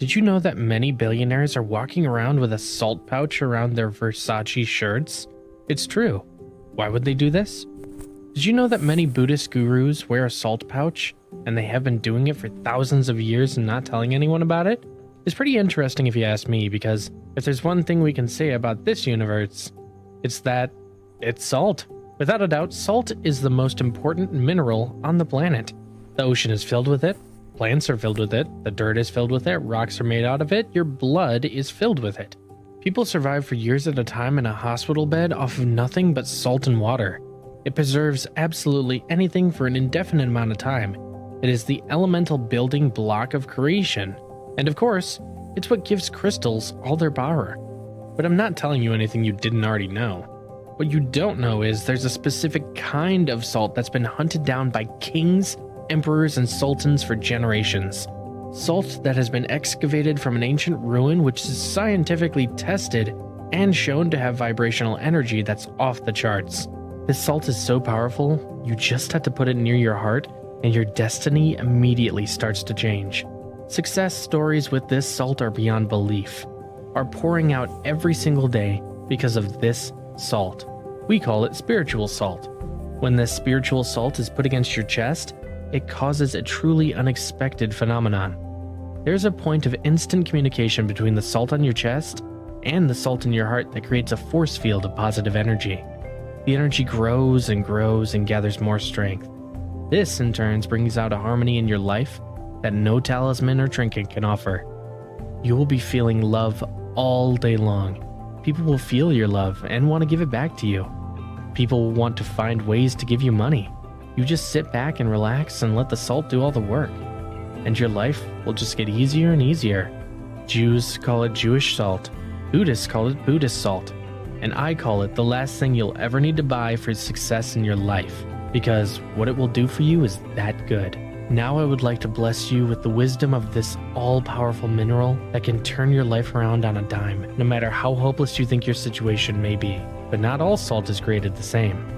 Did you know that many billionaires are walking around with a salt pouch around their Versace shirts? It's true. Why would they do this? Did you know that many Buddhist gurus wear a salt pouch, and they have been doing it for thousands of years and not telling anyone about it? It's pretty interesting if you ask me, because if there's one thing we can say about this universe, it's that it's salt. Without a doubt, salt is the most important mineral on the planet. The ocean is filled with it. Plants are filled with it, the dirt is filled with it, rocks are made out of it, your blood is filled with it. People survive for years at a time in a hospital bed off of nothing but salt and water. It preserves absolutely anything for an indefinite amount of time. It is the elemental building block of creation. And of course, it's what gives crystals all their power. But I'm not telling you anything you didn't already know. What you don't know is there's a specific kind of salt that's been hunted down by kings, emperors, and sultans for generations. Salt that has been excavated from an ancient ruin which is scientifically tested and shown to have vibrational energy that's off the charts. This salt is so powerful, you just have to put it near your heart and your destiny immediately starts to change. Success stories with this salt are beyond belief, are pouring out every single day because of this salt. We call it spiritual salt. When this spiritual salt is put against your chest, it causes a truly unexpected phenomenon. There's a point of instant communication between the salt on your chest and the salt in your heart that creates a force field of positive energy. The energy grows and grows and gathers more strength. This, in turn, brings out a harmony in your life that no talisman or trinket can offer. You will be feeling love all day long. People will feel your love and want to give it back to you. People will want to find ways to give you money. You just sit back and relax and let the salt do all the work. And your life will just get easier and easier. Jews call it Jewish salt. Buddhists call it Buddhist salt. And I call it the last thing you'll ever need to buy for success in your life. Because what it will do for you is that good. Now I would like to bless you with the wisdom of this all-powerful mineral that can turn your life around on a dime, no matter how hopeless you think your situation may be. But not all salt is created the same.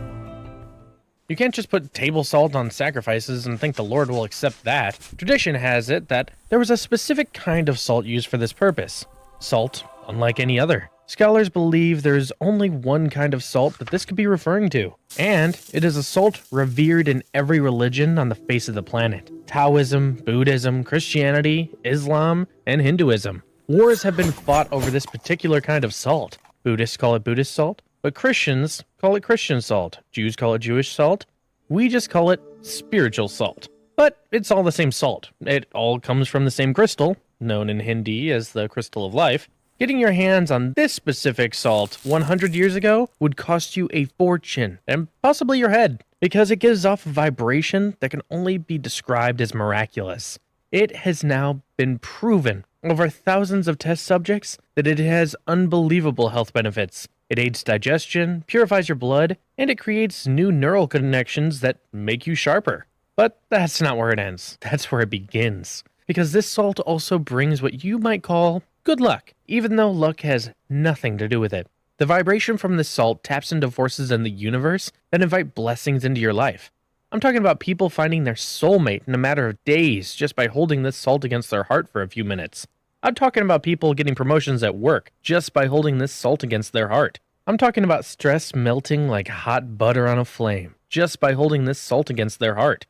You can't just put table salt on sacrifices and think the Lord will accept that. Tradition has it that there was a specific kind of salt used for this purpose. Salt, unlike any other. Scholars believe there's only one kind of salt that this could be referring to, and it is a salt revered in every religion on the face of the planet. Taoism, Buddhism, Christianity, Islam, and Hinduism. Wars have been fought over this particular kind of salt. Buddhists call it Buddhist salt, but Christians call it Christian salt. Jews call it Jewish salt. We just call it spiritual salt. But it's all the same salt. It all comes from the same crystal, known in Hindi as the crystal of life. Getting your hands on this specific salt 100 years ago would cost you a fortune, and possibly your head, because it gives off a vibration that can only be described as miraculous. It has now been proven over thousands of test subjects that it has unbelievable health benefits. It aids digestion, purifies your blood, and it creates new neural connections that make you sharper. But that's not where it ends. That's where it begins. Because this salt also brings what you might call good luck, even though luck has nothing to do with it. The vibration from this salt taps into forces in the universe that invite blessings into your life. I'm talking about people finding their soulmate in a matter of days just by holding this salt against their heart for a few minutes. I'm talking about people getting promotions at work just by holding this salt against their heart. I'm talking about stress melting like hot butter on a flame just by holding this salt against their heart.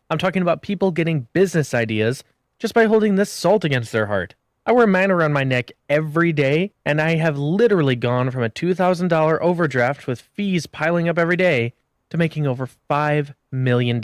I'm talking about people getting business ideas just by holding this salt against their heart. I wear mine around my neck every day, and I have literally gone from a $2,000 overdraft with fees piling up every day to making over $5 million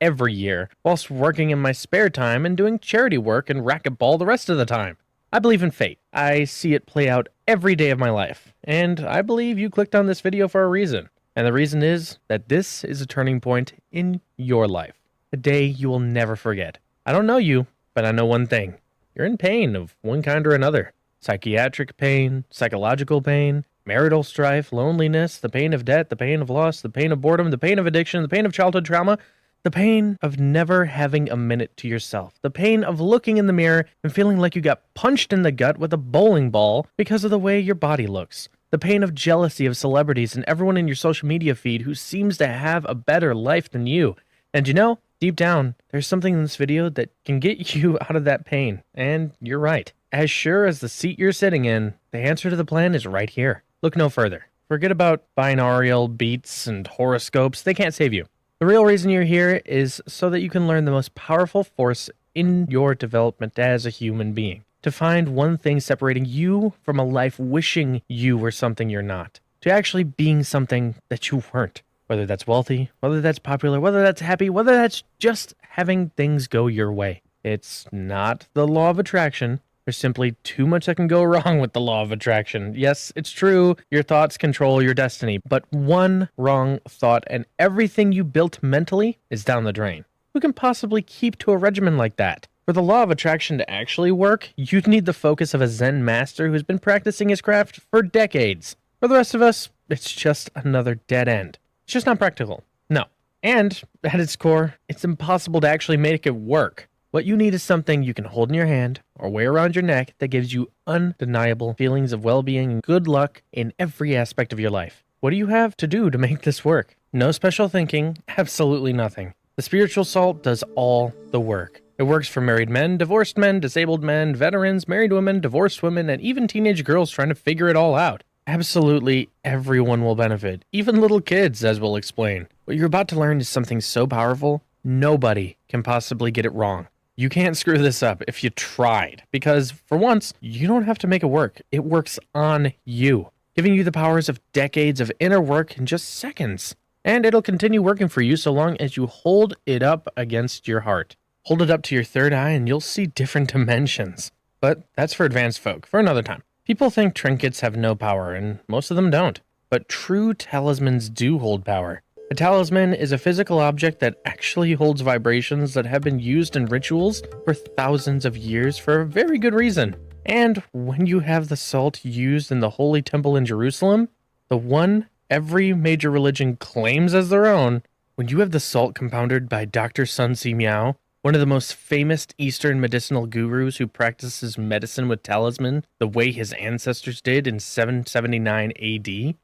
every year whilst working in my spare time and doing charity work and racquetball the rest of the time. I believe in fate. I see it play out every day of my life, and I believe you clicked on this video for a reason. And the reason is that this is a turning point in your life, a day you will never forget. I don't know you, but I know one thing. You're in pain of one kind or another. Psychiatric pain, psychological pain, marital strife, loneliness, the pain of debt, the pain of loss, the pain of boredom, the pain of addiction, the pain of childhood trauma, the pain of never having a minute to yourself, the pain of looking in the mirror and feeling like you got punched in the gut with a bowling ball because of the way your body looks, the pain of jealousy of celebrities and everyone in your social media feed who seems to have a better life than you. And you know, deep down, there's something in this video that can get you out of that pain. And you're right. as sure as the seat you're sitting in, the answer to the plan is right here. Look no further. Forget about binaural beats and horoscopes, they can't save you. The real reason you're here is so that you can learn the most powerful force in your development as a human being. To find one thing separating you from a life wishing you were something you're not. To actually being something that you weren't. Whether that's wealthy, whether that's popular, whether that's happy, whether that's just having things go your way. It's not the law of attraction. There's simply too much that can go wrong with the law of attraction. Yes, it's true, your thoughts control your destiny, but one wrong thought and everything you built mentally is down the drain. Who can possibly keep to a regimen like that? For the law of attraction to actually work, you'd need the focus of a Zen master who's been practicing his craft for decades. For the rest of us, it's just another dead end. It's just not practical. No. And, at its core, it's impossible to actually make it work. What you need is something you can hold in your hand or wear around your neck that gives you undeniable feelings of well-being and good luck in every aspect of your life. What do you have to do to make this work? No special thinking, absolutely nothing. The spiritual salt does all the work. It works for married men, divorced men, disabled men, veterans, married women, divorced women, and even teenage girls trying to figure it all out. Absolutely everyone will benefit, even little kids, as we'll explain. What you're about to learn is something so powerful, nobody can possibly get it wrong. You can't screw this up if you tried, because for once, you don't have to make it work. It works on you, giving you the powers of decades of inner work in just seconds. And it'll continue working for you so long as you hold it up against your heart. Hold it up to your third eye and you'll see different dimensions. But that's for advanced folk, for another time. People think trinkets have no power, and most of them don't. But true talismans do hold power. A talisman is a physical object that actually holds vibrations that have been used in rituals for thousands of years for a very good reason. And when you have the salt used in the Holy Temple in Jerusalem, the one every major religion claims as their own, when you have the salt compounded by Dr. Sun Si Miao, one of the most famous Eastern medicinal gurus who practices medicine with talisman the way his ancestors did in 779 AD,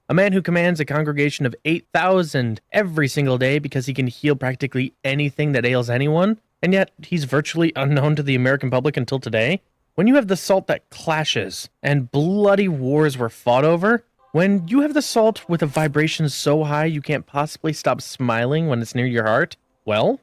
a man who commands a congregation of 8,000 every single day because he can heal practically anything that ails anyone, and yet he's virtually unknown to the American public until today. When you have the salt that clashes and bloody wars were fought over, when you have the salt with a vibration so high you can't possibly stop smiling when it's near your heart, well,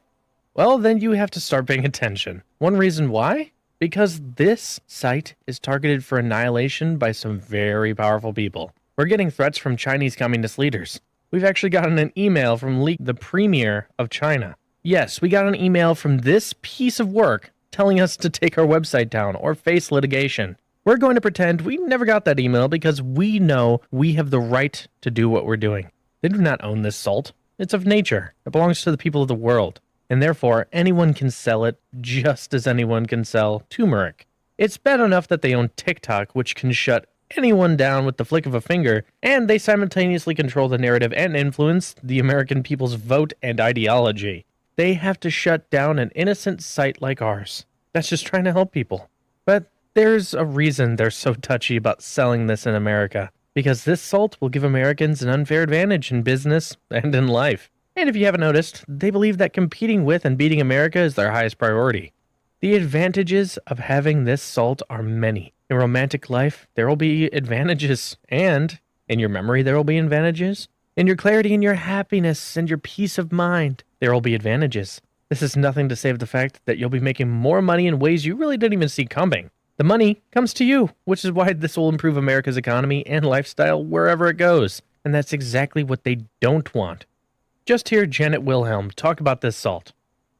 then you have to start paying attention. One reason why? Because this site is targeted for annihilation by some very powerful people. We're getting threats from Chinese communist leaders. We've actually gotten an email from Li, the premier of China. Yes, we got an email from this piece of work telling us to take our website down or face litigation. We're going to pretend we never got that email because we know we have the right to do what we're doing. They do not own this salt. It's of nature. It belongs to the people of the world. And therefore, anyone can sell it just as anyone can sell turmeric. It's bad enough that they own TikTok, which can shut anyone down with the flick of a finger, and they simultaneously control the narrative and influence the American people's vote and ideology. They have to shut down an innocent site like ours that's just trying to help people. But there's a reason they're so touchy about selling this in America, because this salt will give Americans an unfair advantage in business and in life. And if you haven't noticed, they believe that competing with and beating America is their highest priority. The advantages of having this salt are many. In romantic life, there will be advantages, and in your memory, there will be advantages. In your clarity and your happiness and your peace of mind, there will be advantages. This is nothing to save the fact that you'll be making more money in ways you really didn't even see coming. The money comes to you, which is why this will improve America's economy and lifestyle wherever it goes. And that's exactly what they don't want. Just hear Janet Wilhelm talk about this salt.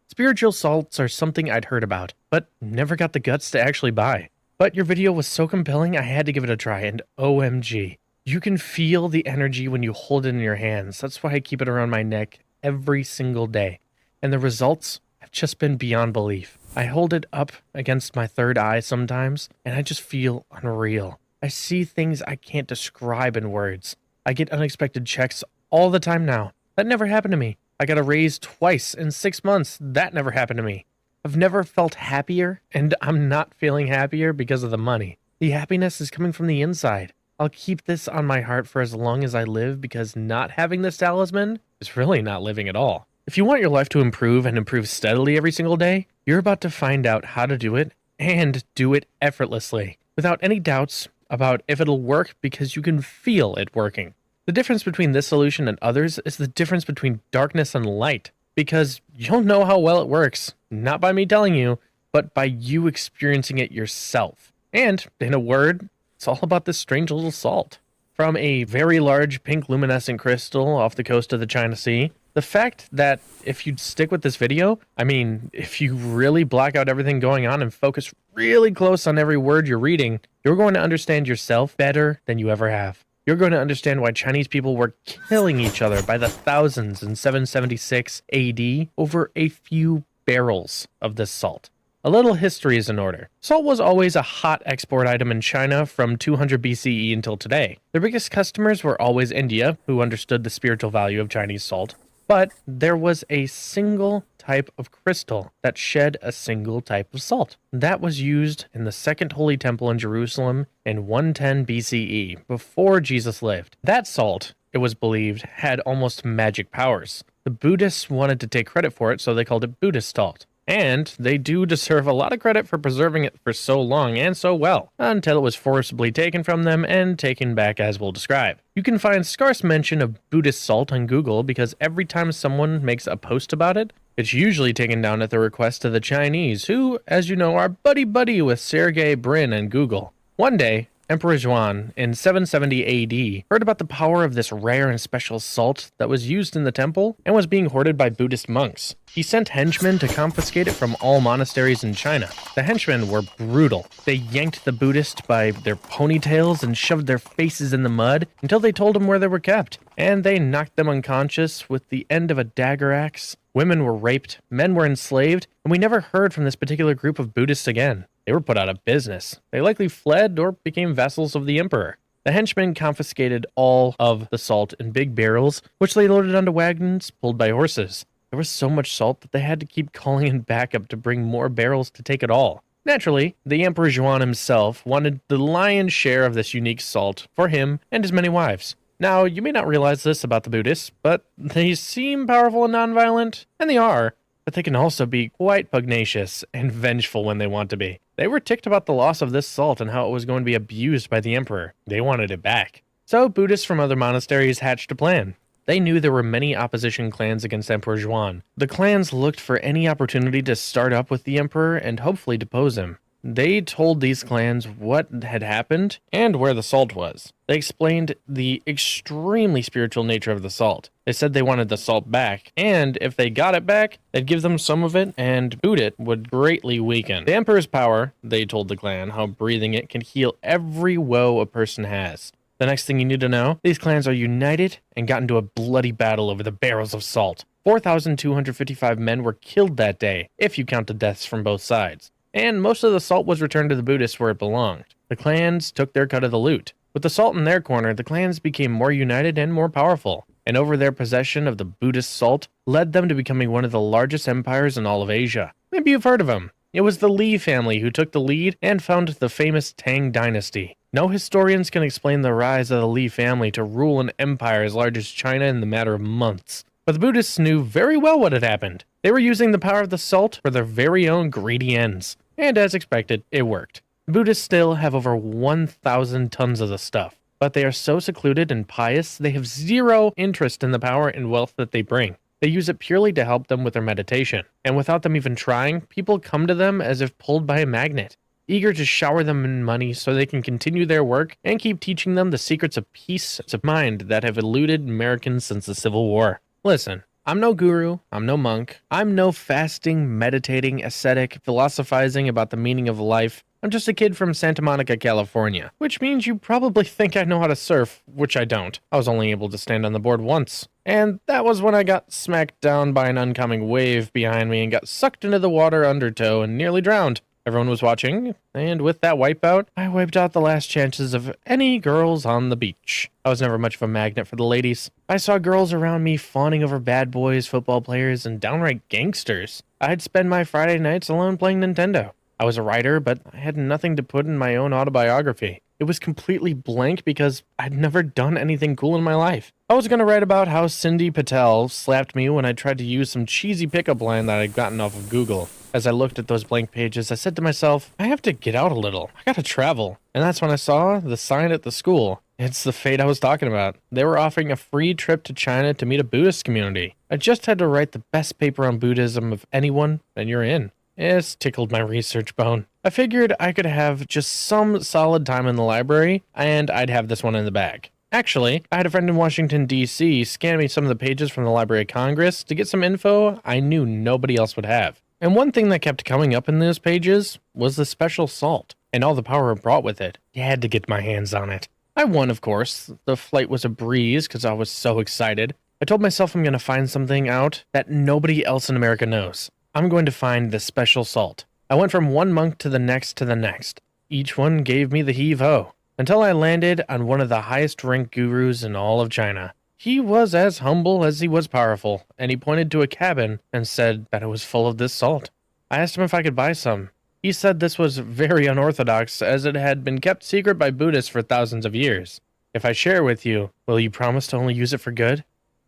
Spiritual salts are something I'd heard about, but never got the guts to actually buy. But your video was so compelling, I had to give it a try, and OMG. You can feel the energy when you hold it in your hands. That's why I keep it around my neck every single day. And the results have just been beyond belief. I hold it up against my third eye sometimes, and I just feel unreal. I see things I can't describe in words. I get unexpected checks all the time now. That never happened to me. I got a raise twice in 6 months. That never happened to me. I've never felt happier, and I'm not feeling happier because of the money. The happiness is coming from the inside. I'll keep this on my heart for as long as I live because not having this talisman is really not living at all. If you want your life to improve and improve steadily every single day, you're about to find out how to do it and do it effortlessly, without any doubts about if it'll work because you can feel it working. The difference between this solution and others is the difference between darkness and light, because you'll know how well it works, not by me telling you, but by you experiencing it yourself. And, in a word, it's all about this strange little salt. From a very large pink luminescent crystal off the coast of the China Sea, the fact that if you stick with this video, if you really black out everything going on and focus really close on every word you're reading, you're going to understand yourself better than you ever have. You're going to understand why Chinese people were killing each other by the thousands in 776 AD over a few barrels of this salt. A little history is in order. Salt was always a hot export item in China from 200 BCE until today. Their biggest customers were always India, who understood the spiritual value of Chinese salt. But there was a single type of crystal that shed a single type of salt. That was used in the Second Holy Temple in Jerusalem in 110 BCE, before Jesus lived. That salt, it was believed, had almost magic powers. The Buddhists wanted to take credit for it, so they called it Buddhist salt. And they do deserve a lot of credit for preserving it for so long and so well, until it was forcibly taken from them and taken back, as we'll describe. You can find scarce mention of Buddhist salt on Google because every time someone makes a post about it, it's usually taken down at the request of the Chinese, who, as you know, are buddy-buddy with Sergey Brin and Google. One day, Emperor Zhuan, in 770 AD, heard about the power of this rare and special salt that was used in the temple and was being hoarded by Buddhist monks. He sent henchmen to confiscate it from all monasteries in China. The henchmen were brutal. They yanked the Buddhists by their ponytails and shoved their faces in the mud until they told them where they were kept. And they knocked them unconscious with the end of a dagger axe. Women were raped, men were enslaved, and we never heard from this particular group of Buddhists again. They were put out of business. They likely fled or became vassals of the emperor. The henchmen confiscated all of the salt in big barrels, which they loaded onto wagons pulled by horses. There was so much salt that they had to keep calling in backup to bring more barrels to take it all. Naturally, the Emperor Zhuan himself wanted the lion's share of this unique salt for him and his many wives. Now, you may not realize this about the Buddhists, but they seem powerful and nonviolent, and they are, but they can also be quite pugnacious and vengeful when they want to be. They were ticked about the loss of this salt and how it was going to be abused by the emperor. They wanted it back. So Buddhists from other monasteries hatched a plan. They knew there were many opposition clans against Emperor Zhuan. The clans looked for any opportunity to start up with the emperor and hopefully depose him. They told these clans what had happened and where the salt was. They explained the extremely spiritual nature of the salt. They said they wanted the salt back, and if they got it back, they'd give them some of it, and boot it would greatly weaken the emperor's power. They told the clan how breathing it can heal every woe a person has. The next thing you need to know, these clans are united and got into a bloody battle over the barrels of salt. 4,255 men were killed that day, if you count the deaths from both sides. And most of the salt was returned to the Buddhists where it belonged. The clans took their cut of the loot. With the salt in their corner, the clans became more united and more powerful, and over their possession of the Buddhist salt led them to becoming one of the largest empires in all of Asia. Maybe you've heard of them. It was the Li family who took the lead and founded the famous Tang dynasty. No historians can explain the rise of the Li family to rule an empire as large as China in the matter of months. But the Buddhists knew very well what had happened. They were using the power of the salt for their very own greedy ends. And as expected, it worked. The Buddhists still have over 1,000 tons of the stuff, but they are so secluded and pious, they have zero interest in the power and wealth that they bring. They use it purely to help them with their meditation, and without them even trying, people come to them as if pulled by a magnet, eager to shower them in money so they can continue their work and keep teaching them the secrets of peace of mind that have eluded Americans since the Civil War. Listen. I'm no guru, I'm no monk, I'm no fasting, meditating, ascetic, philosophizing about the meaning of life. I'm just a kid from Santa Monica, California, which means you probably think I know how to surf, which I don't. I was only able to stand on the board once, and that was when I got smacked down by an oncoming wave behind me and got sucked into the water undertow and nearly drowned. Everyone was watching, and with that wipeout, I wiped out the last chances of any girls on the beach. I was never much of a magnet for the ladies. I saw girls around me fawning over bad boys, football players, and downright gangsters. I'd spend my Friday nights alone playing Nintendo. I was a writer, but I had nothing to put in my own autobiography. It was completely blank because I'd never done anything cool in my life. I was going to write about how Cindy Patel slapped me when I tried to use some cheesy pickup line that I'd gotten off of Google. As I looked at those blank pages, I said to myself, I have to get out a little. I gotta travel. And that's when I saw the sign at the school. It's the fate I was talking about. They were offering a free trip to China to meet a Buddhist community. I just had to write the best paper on Buddhism of anyone, and you're in. It's tickled my research bone. I figured I could have just some solid time in the library, and I'd have this one in the bag. Actually, I had a friend in Washington, D.C. scan me some of the pages from the Library of Congress to get some info I knew nobody else would have. And one thing that kept coming up in those pages was the special salt, and all the power it brought with it. You had to get my hands on it. I won, of course. The flight was a breeze because I was so excited. I told myself I'm going to find something out that nobody else in America knows. I'm going to find the special salt. I went from one monk to the next to the next. Each one gave me the heave-ho, until I landed on one of the highest-ranked gurus in all of China. He was as humble as he was powerful, and he pointed to a cabin and said that it was full of this salt. I asked him if I could buy some. He said this was very unorthodox, as it had been kept secret by Buddhists for thousands of years. If I share with you, will you promise to only use it for good?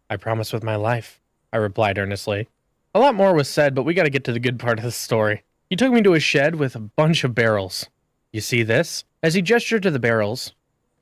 I promise with my life, I replied earnestly. A lot more was said, but we gotta get to the good part of the story. He took me to a shed with a bunch of barrels. You see this? As he gestured to the barrels.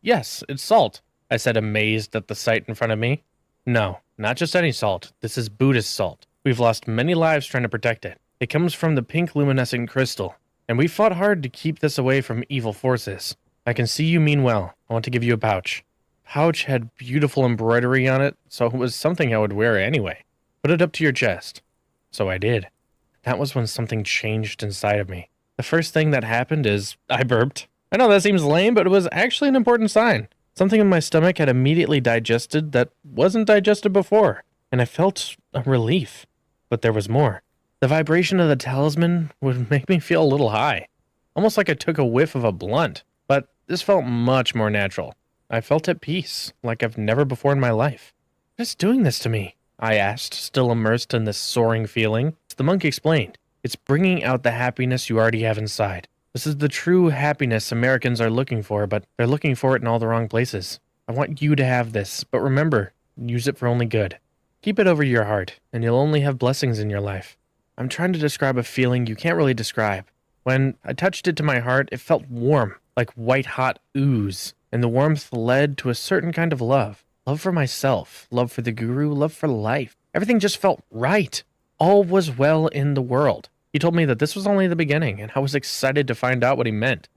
Yes, it's salt, I said, amazed at the sight in front of me. No, not just any salt. This is Buddhist salt. We've lost many lives trying to protect it. It comes from the pink luminescent crystal, and we fought hard to keep this away from evil forces. I can see you mean well. I want to give you a pouch. Pouch had beautiful embroidery on it, so it was something I would wear anyway. Put it up to your chest. So I did. That was when something changed inside of me. The first thing that happened is I burped. I know that seems lame, but it was actually an important sign. Something in my stomach had immediately digested that wasn't digested before, and I felt a relief. But there was more. The vibration of the talisman would make me feel a little high, almost like I took a whiff of a blunt, but this felt much more natural. I felt at peace, like I've never before in my life. What is doing this to me? I asked, still immersed in this soaring feeling. The monk explained, it's bringing out the happiness you already have inside. This is the true happiness Americans are looking for, but they're looking for it in all the wrong places. I want you to have this, but remember, use it for only good. Keep it over your heart, and you'll only have blessings in your life. I'm trying to describe a feeling you can't really describe. When I touched it to my heart, it felt warm, like white-hot ooze, and the warmth led to a certain kind of love. Love for myself, love for the guru, love for life. Everything just felt right. All was well in the world. He told me that this was only the beginning, and I was excited to find out what he meant.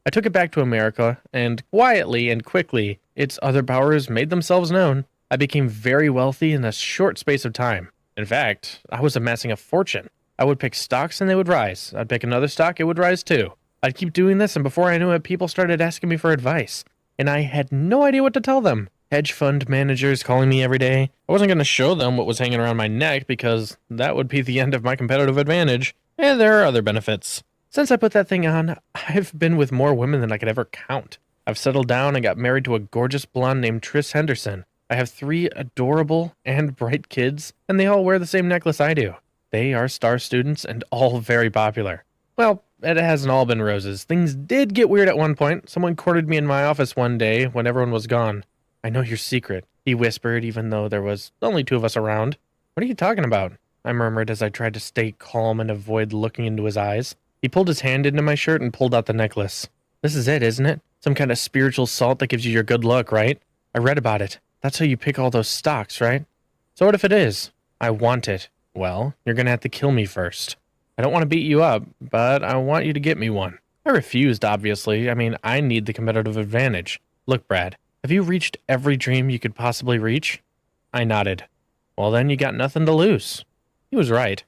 I took it back to America, and quietly and quickly, its other powers made themselves known. I became very wealthy in a short space of time. In fact, I was amassing a fortune. I would pick stocks and they would rise. I'd pick another stock, it would rise too. I'd keep doing this, and before I knew it, people started asking me for advice, and I had no idea what to tell them. Hedge fund managers calling me every day. I wasn't going to show them what was hanging around my neck because that would be the end of my competitive advantage. And there are other benefits. Since I put that thing on, I've been with more women than I could ever count. I've settled down and got married to a gorgeous blonde named Trish Henderson. I have 3 adorable and bright kids, and they all wear the same necklace I do. They are star students and all very popular. Well, it hasn't all been roses. Things did get weird at one point. Someone courted me in my office one day when everyone was gone. I know your secret, he whispered, even though there was only 2 of us around. What are you talking about? I murmured as I tried to stay calm and avoid looking into his eyes. He pulled his hand into my shirt and pulled out the necklace. This is it, isn't it? Some kind of spiritual salt that gives you your good luck, right? I read about it. That's how you pick all those stocks, right? So what if it is? I want it. Well, you're gonna have to kill me first. I don't want to beat you up, but I want you to get me one. I refused, obviously. I mean, I need the competitive advantage. Look, Brad, have you reached every dream you could possibly reach? I nodded. Well, then you got nothing to lose. He was right.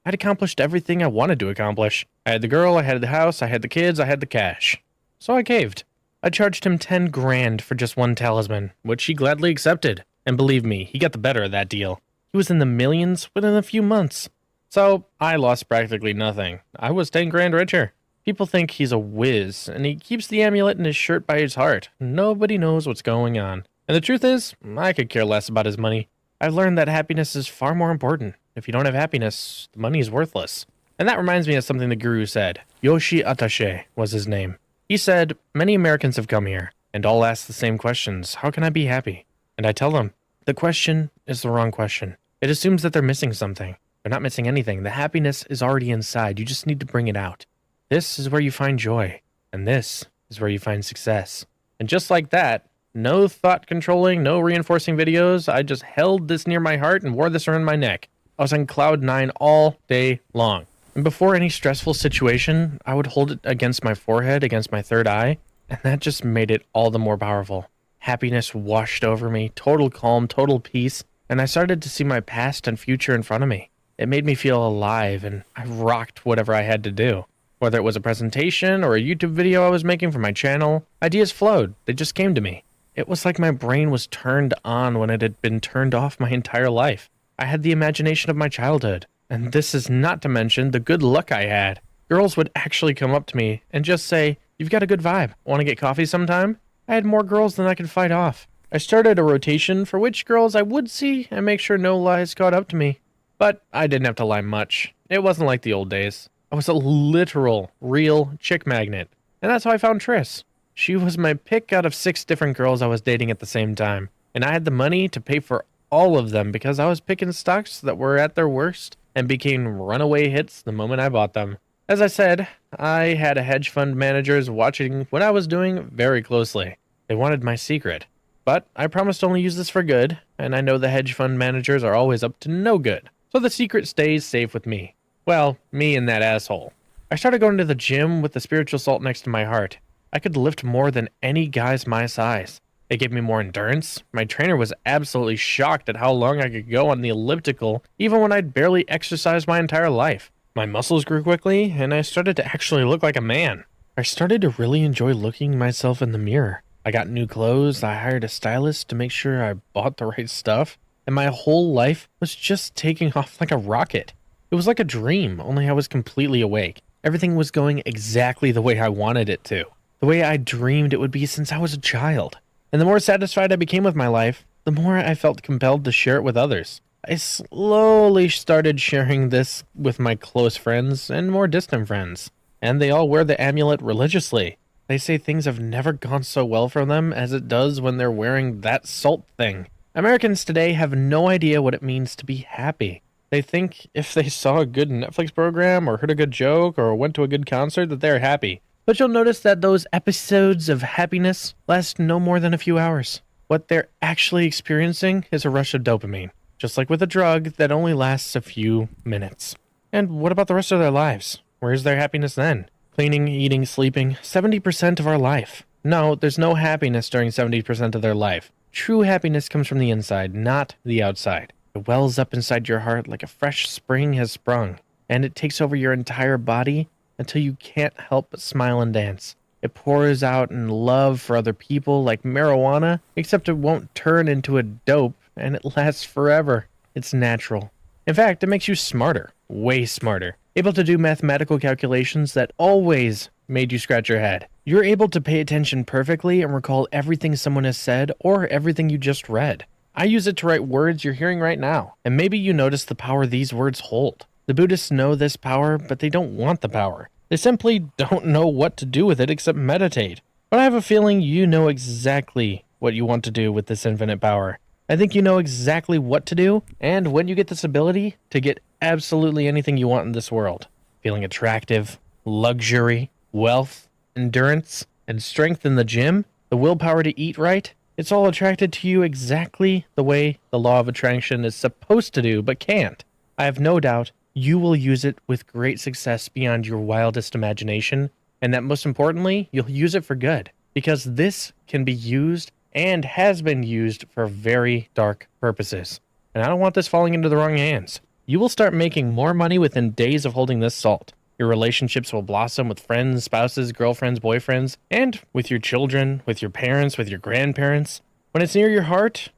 I'd accomplished everything I wanted to accomplish. I had the girl, I had the house, I had the kids, I had the cash. So I caved. I charged him 10 grand for just one talisman, which he gladly accepted. And believe me, he got the better of that deal. He was in the millions within a few months. So I lost practically nothing. I was 10 grand richer. People think he's a whiz, and he keeps the amulet in his shirt by his heart. Nobody knows what's going on. And the truth is, I could care less about his money. I've learned that happiness is far more important. If you don't have happiness, the money is worthless. And that reminds me of something the guru said. Yoshi Attaché was his name. He said, many Americans have come here, and all ask the same questions. How can I be happy? And I tell them, the question is the wrong question. It assumes that they're missing something. They're not missing anything. The happiness is already inside. You just need to bring it out. This is where you find joy, and this is where you find success. And just like that, no thought controlling, no reinforcing videos. I just held this near my heart and wore this around my neck. I was on cloud 9 all day long. And before any stressful situation, I would hold it against my forehead, against my third eye, and that just made it all the more powerful. Happiness washed over me, total calm, total peace, and I started to see my past and future in front of me. It made me feel alive, and I rocked whatever I had to do. Whether it was a presentation or a YouTube video I was making for my channel, ideas flowed. They just came to me. It was like my brain was turned on when it had been turned off my entire life. I had the imagination of my childhood. And this is not to mention the good luck I had. Girls would actually come up to me and just say, "You've got a good vibe. Want to get coffee sometime?" I had more girls than I could fight off. I started a rotation for which girls I would see and make sure no lies caught up to me. But I didn't have to lie much. It wasn't like the old days. I was a literal, real chick magnet. And that's how I found Triss. She was my pick out of 6 different girls I was dating at the same time. And I had the money to pay for all of them because I was picking stocks that were at their worst and became runaway hits the moment I bought them. As I said, I had a hedge fund managers watching what I was doing very closely. They wanted my secret. But I promised to only use this for good, and I know the hedge fund managers are always up to no good. So the secret stays safe with me. Well, me and that asshole. I started going to the gym with the spiritual salt next to my heart. I could lift more than any guys my size. It gave me more endurance. My trainer was absolutely shocked at how long I could go on the elliptical, even when I'd barely exercised my entire life. My muscles grew quickly, and I started to actually look like a man. I started to really enjoy looking myself in the mirror. I got new clothes, I hired a stylist to make sure I bought the right stuff, and my whole life was just taking off like a rocket. It was like a dream, only I was completely awake. Everything was going exactly the way I wanted it to. The way I dreamed it would be since I was a child. And the more satisfied I became with my life, the more I felt compelled to share it with others. I slowly started sharing this with my close friends and more distant friends. And they all wear the amulet religiously. They say things have never gone so well for them as it does when they're wearing that salt thing. Americans today have no idea what it means to be happy. They think if they saw a good Netflix program or heard a good joke or went to a good concert that they're happy. But you'll notice that those episodes of happiness last no more than a few hours. What they're actually experiencing is a rush of dopamine, just like with a drug that only lasts a few minutes. And what about the rest of their lives? Where's their happiness then? Cleaning, eating, sleeping, 70% of our life. No, there's no happiness during 70% of their life. True happiness comes from the inside, not the outside. It wells up inside your heart like a fresh spring has sprung, and it takes over your entire body until you can't help but smile and dance. It pours out in love for other people like marijuana, except it won't turn into a dope, and it lasts forever. It's natural. In fact, it makes you smarter, way smarter, able to do mathematical calculations that always made you scratch your head. You're able to pay attention perfectly and recall everything someone has said or everything you just read. I use it to write words you're hearing right now, and maybe you notice the power these words hold. The Buddhists know this power, but they don't want the power. They simply don't know what to do with it except meditate. But I have a feeling you know exactly what you want to do with this infinite power. I think you know exactly what to do, and when you get this ability to get absolutely anything you want in this world. Feeling attractive, luxury, wealth, endurance, and strength in the gym, the willpower to eat right, it's all attracted to you exactly the way the law of attraction is supposed to do, but can't. I have no doubt you will use it with great success beyond your wildest imagination, and that most importantly, you'll use it for good, because this can be used and has been used for very dark purposes. And I don't want this falling into the wrong hands. You will start making more money within days of holding this salt. Your relationships will blossom with friends, spouses, girlfriends, boyfriends, and with your children, with your parents, with your grandparents. When it's near your heart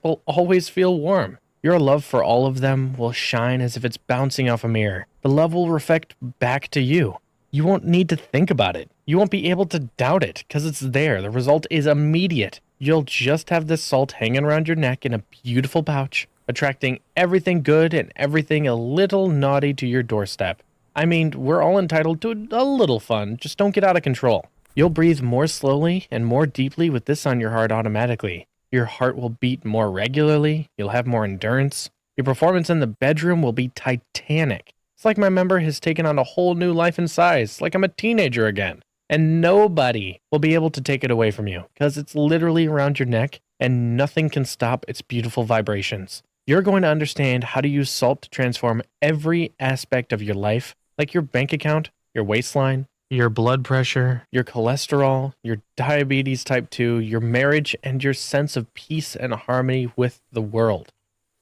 will always feel warm. Your love for all of them will shine as if it's bouncing off a mirror. The love will reflect back to you. You won't need to think about it. You won't be able to doubt it because it's there. The result is immediate. You'll just have this salt hanging around your neck in a beautiful pouch, attracting everything good and everything a little naughty to your doorstep. I mean, we're all entitled to a little fun, just don't get out of control. You'll breathe more slowly and more deeply with this on your heart automatically. Your heart will beat more regularly, you'll have more endurance, Your performance in the bedroom will be titanic. It's like my member has taken on a whole new life and size, like I'm a teenager again. And nobody will be able to take it away from you, because it's literally around your neck, and nothing can stop its beautiful vibrations. You're going to understand how to use salt to transform every aspect of your life, like your bank account, your waistline, your blood pressure, your cholesterol, your diabetes type 2, your marriage, and your sense of peace and harmony with the world.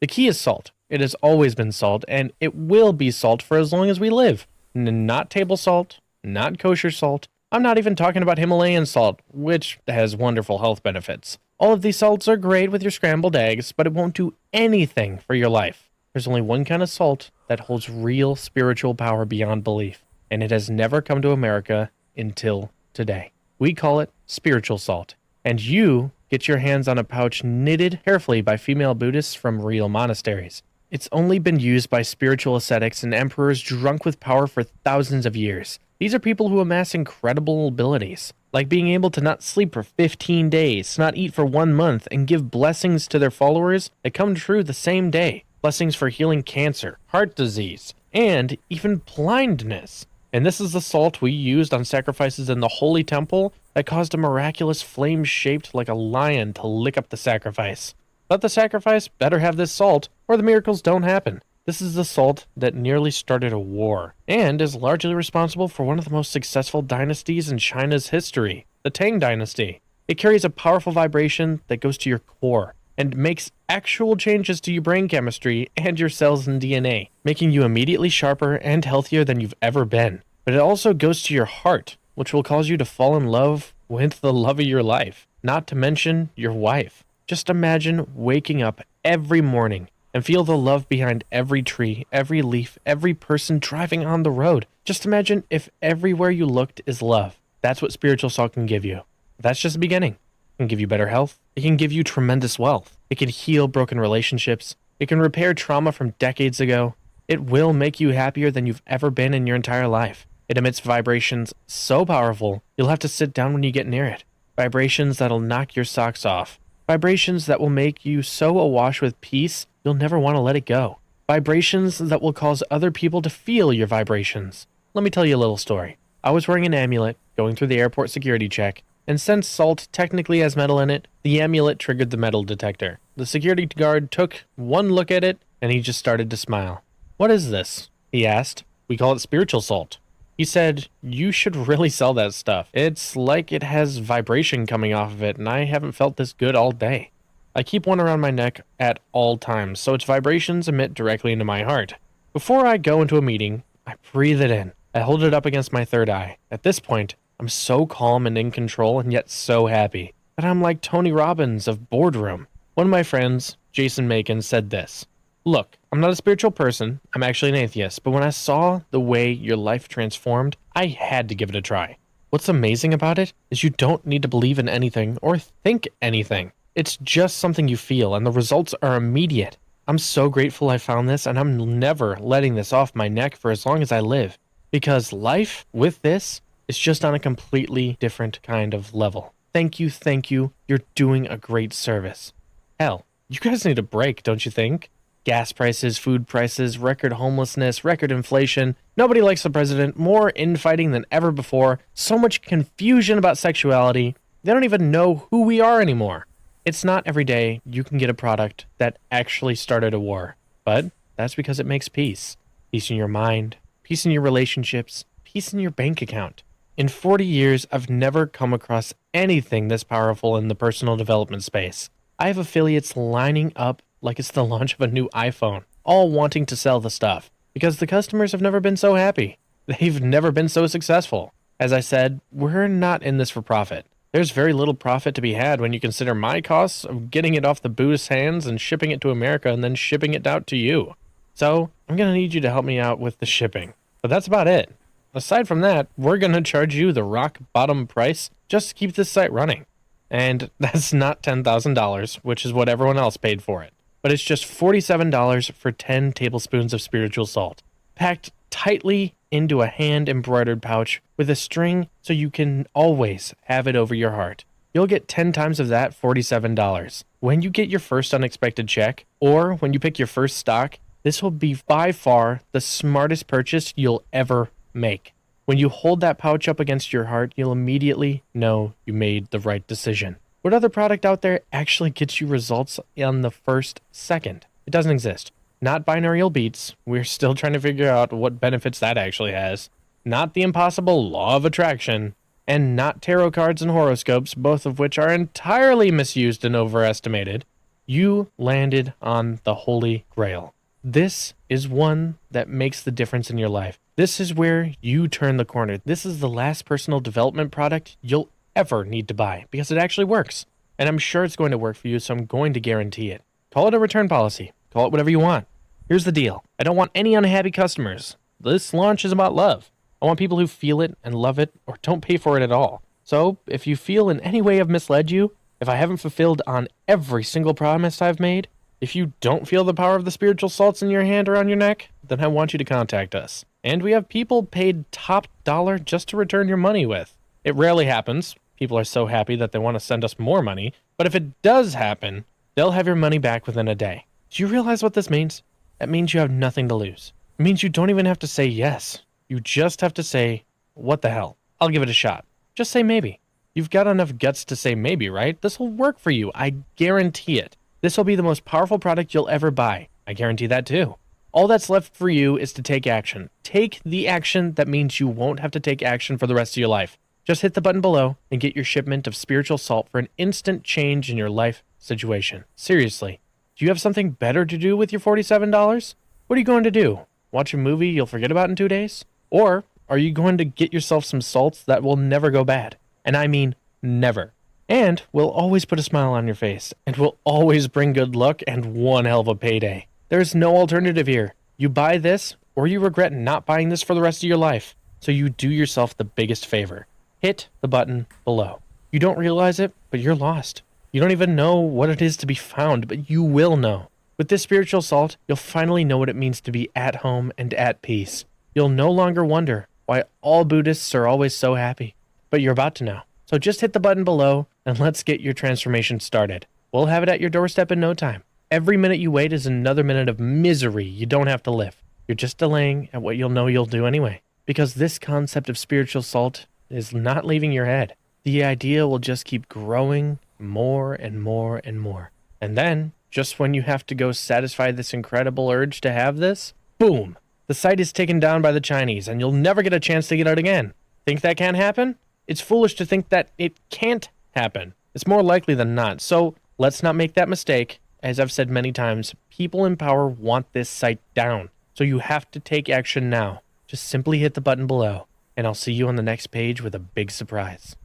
The key is salt. It has always been salt, and it will be salt for as long as we live. Not table salt, not kosher salt. I'm not even talking about Himalayan salt, which has wonderful health benefits. All of these salts are great with your scrambled eggs, but it won't do anything for your life. There's only one kind of salt that holds real spiritual power beyond belief, and it has never come to America until today. We call it spiritual salt, and you get your hands on a pouch knitted carefully by female Buddhists from real monasteries. It's only been used by spiritual ascetics and emperors drunk with power for thousands of years. These are people who amass incredible abilities, like being able to not sleep for 15 days, not eat for 1 month, and give blessings to their followers that come true the same day. Blessings for healing cancer, heart disease, and even blindness. And this is the salt we used on sacrifices in the Holy Temple that caused a miraculous flame shaped like a lion to lick up the sacrifice. But the sacrifice better have this salt, or the miracles don't happen. This is the salt that nearly started a war, and is largely responsible for one of the most successful dynasties in China's history, the Tang Dynasty. It carries a powerful vibration that goes to your core, and makes actual changes to your brain chemistry and your cells and DNA, making you immediately sharper and healthier than you've ever been. But it also goes to your heart, which will cause you to fall in love with the love of your life, not to mention your wife. Just imagine waking up every morning and feel the love behind every tree, every leaf, every person driving on the road. Just imagine if everywhere you looked is love. That's what spiritual salt can give you. That's just the beginning. It can give you better health. It can give you tremendous wealth. It can heal broken relationships. It can repair trauma from decades ago. It will make you happier than you've ever been in your entire life. It emits vibrations so powerful, you'll have to sit down when you get near it. Vibrations that'll knock your socks off. Vibrations that will make you so awash with peace, you'll never want to let it go. Vibrations that will cause other people to feel your vibrations. Let me tell you a little story. I was wearing an amulet, going through the airport security check, and since salt technically has metal in it, the amulet triggered the metal detector. The security guard took one look at it, and he just started to smile. "What is this?" he asked. "We call it spiritual salt." He said, "You should really sell that stuff. It's like it has vibration coming off of it, and I haven't felt this good all day. I keep one around my neck at all times, so its vibrations emit directly into my heart. Before I go into a meeting, I breathe it in. I hold it up against my third eye. At this point, I'm so calm and in control and yet so happy that I'm like Tony Robbins of Boardroom." One of my friends, Jason Macon, said this: "Look, I'm not a spiritual person. I'm actually an atheist, but when I saw the way your life transformed, I had to give it a try. What's amazing about it is you don't need to believe in anything or think anything. It's just something you feel, and the results are immediate. I'm so grateful I found this, and I'm never letting this off my neck for as long as I live, because life with this is just on a completely different kind of level. Thank you, thank you. You're doing a great service." Hell, you guys need a break, don't you think? Gas prices, food prices, record homelessness, record inflation. Nobody likes the president, more infighting than ever before, so much confusion about sexuality. They don't even know who we are anymore. It's not every day you can get a product that actually started a war, but that's because it makes peace. Peace in your mind, peace in your relationships, peace in your bank account. In 40 years, I've never come across anything this powerful in the personal development space. I have affiliates lining up like it's the launch of a new iPhone, all wanting to sell the stuff, because the customers have never been so happy. They've never been so successful. As I said, we're not in this for profit. There's very little profit to be had when you consider my costs of getting it off the Buddhist hands and shipping it to America and then shipping it out to you. So I'm going to need you to help me out with the shipping. But that's about it. Aside from that, we're going to charge you the rock bottom price just to keep this site running. And that's not $10,000, which is what everyone else paid for it. But it's just $47 for 10 tablespoons of spiritual salt, packed tightly into a hand-embroidered pouch with a string so you can always have it over your heart. you'll get 10 times of that $47. When you get your first unexpected check, or when you pick your first stock, this will be by far the smartest purchase you'll ever make. When you hold that pouch up against your heart, you'll immediately know you made the right decision. What other product out there actually gets you results on the first second? It doesn't exist. Not binaural beats. We're still trying to figure out what benefits that actually has. Not the impossible law of attraction. And not tarot cards and horoscopes, both of which are entirely misused and overestimated. You landed on the Holy Grail. This is one that makes the difference in your life. This is where you turn the corner. This is the last personal development product you'll ever need to buy because it actually works. And I'm sure it's going to work for you, so I'm going to guarantee it. Call it a return policy. Call it whatever you want. Here's the deal. I don't want any unhappy customers. This launch is about love. I want people who feel it and love it or don't pay for it at all. So if you feel in any way I've misled you, if I haven't fulfilled on every single promise I've made, if you don't feel the power of the spiritual salts in your hand or on your neck, then I want you to contact us. And we have people paid top dollar just to return your money with. It rarely happens. People are so happy that they want to send us more money. But if it does happen, they'll have your money back within a day. Do you realize what this means? That means you have nothing to lose. It means you don't even have to say yes. You just have to say, what the hell? I'll give it a shot. Just say maybe. You've got enough guts to say maybe, right? This will work for you. I guarantee it. This will be the most powerful product you'll ever buy. I guarantee that too. All that's left for you is to take action. Take the action that means you won't have to take action for the rest of your life. Just hit the button below and get your shipment of spiritual salt for an instant change in your life situation. Seriously, do you have something better to do with your $47? What are you going to do? Watch a movie you'll forget about in 2 days? Or are you going to get yourself some salts that will never go bad? And I mean never. And will always put a smile on your face and will always bring good luck and one hell of a payday. There's no alternative here. You buy this or you regret not buying this for the rest of your life. So you do yourself the biggest favor. Hit the button below. You don't realize it, but you're lost. You don't even know what it is to be found, but you will know. With this spiritual salt, you'll finally know what it means to be at home and at peace. You'll no longer wonder why all Buddhists are always so happy. But you're about to know. So just hit the button below and let's get your transformation started. We'll have it at your doorstep in no time. Every minute you wait is another minute of misery you don't have to live. You're just delaying at what you'll know you'll do anyway. Because this concept of spiritual salt is not leaving your head. The idea will just keep growing more and more and more. And then, just when you have to go satisfy this incredible urge to have this, boom! The site is taken down by the Chinese and you'll never get a chance to get it again. Think that can't happen? It's foolish to think that it can't happen. It's more likely than not. So let's not make that mistake. As I've said many times, people in power want this site down. So you have to take action now. Just simply hit the button below, and I'll see you on the next page with a big surprise.